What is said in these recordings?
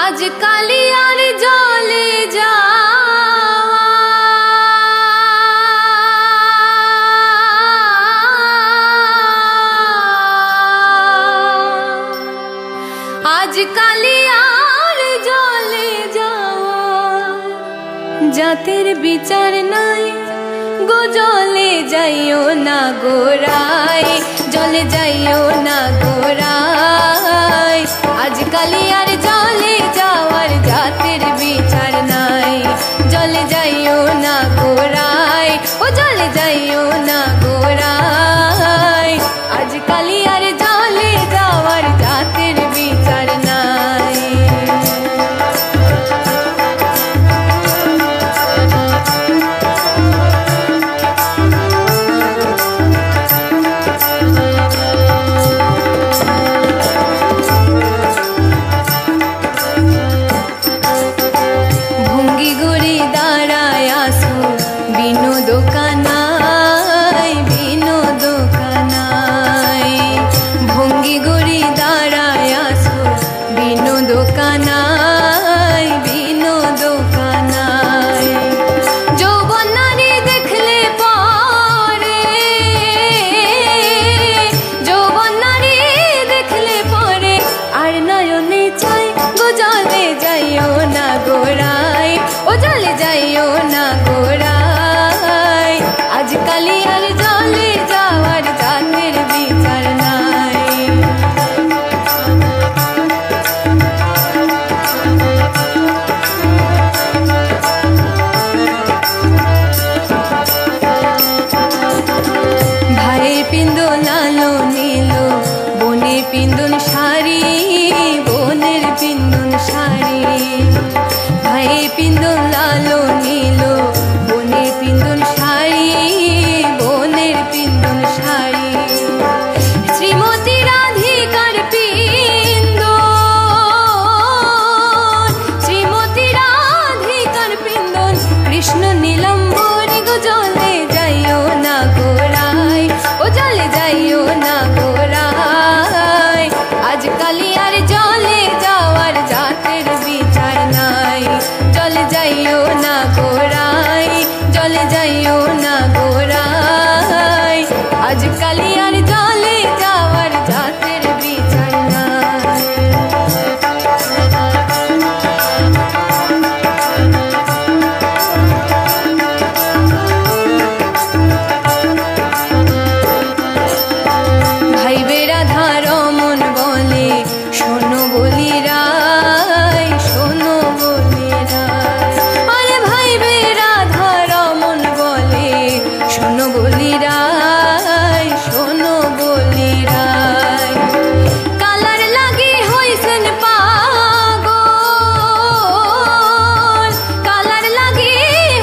आज কালিয়ার জলে যাওয়া आज কালিয়ার জলে যাওয়া জাতের বিচার নাই গো জলে যাইও না গোরায় জলে যাইও না গোরায় आज কালিয়ার জলে যাওয়ার জাতের বিচার নাই জলে যাইও না গোরায় ও জলে যাইও না গোরায় आज কালিয়ার জলে যাওয়ার জাতের বিচার নাই पिंदुन शाड़ी बोनेर पिंदुन शाड़ी भाई पिंदुन लालो नीलो बोने पिंदुन शाड़ी बोनेर पिंदुन शाड़ी श्रीमती राधिकार पिंदुन श्रीमती राधिकार पिंदुन कृष्ण नीलम्बरी गो जले जाइयो ना गोराय ओ जले जाइयो ना गोराय आज কালিয়ার জলে যাওয়ার জাতের বিচার নাই জলে যাইও না গোরায় জলে যাইও না গোরায় আজ কালিয়ার জলে যাওয়ার জাতের বিচার নাই ভাই বেরা ধারো শোনো বলি রায় শোনো বলি রায় আরে ভাই বেরা ধরমন বলে শোনো বলি রায় শোনো বলি রায় কালার লাগি হইছেন পাগল কালার লাগি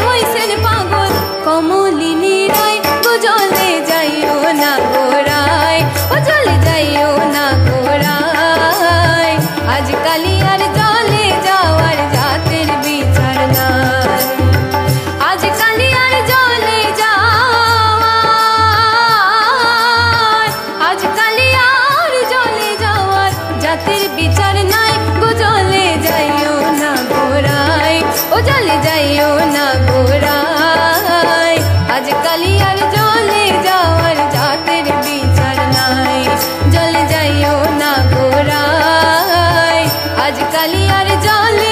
হইছেন পাগল কমলিনী রায় গো জলে যাইও না গোরায় ও জলে যাইও না গোরায় आज কালিয়ার জলে যাওয়ার জাতের বিচার নাই आज কালিয়ার জলে যাওয়ার आज কালিয়ার জলে যাওয়ার জাতের বিচার নাই গো জলে যাইও না গোরায় ও জলে যাইও না গোরায় आज কালিয়ার জলে যাওয়ার জাতের বিচার নাই জলে যাইও না গোরায় आज কালিয়ার জলে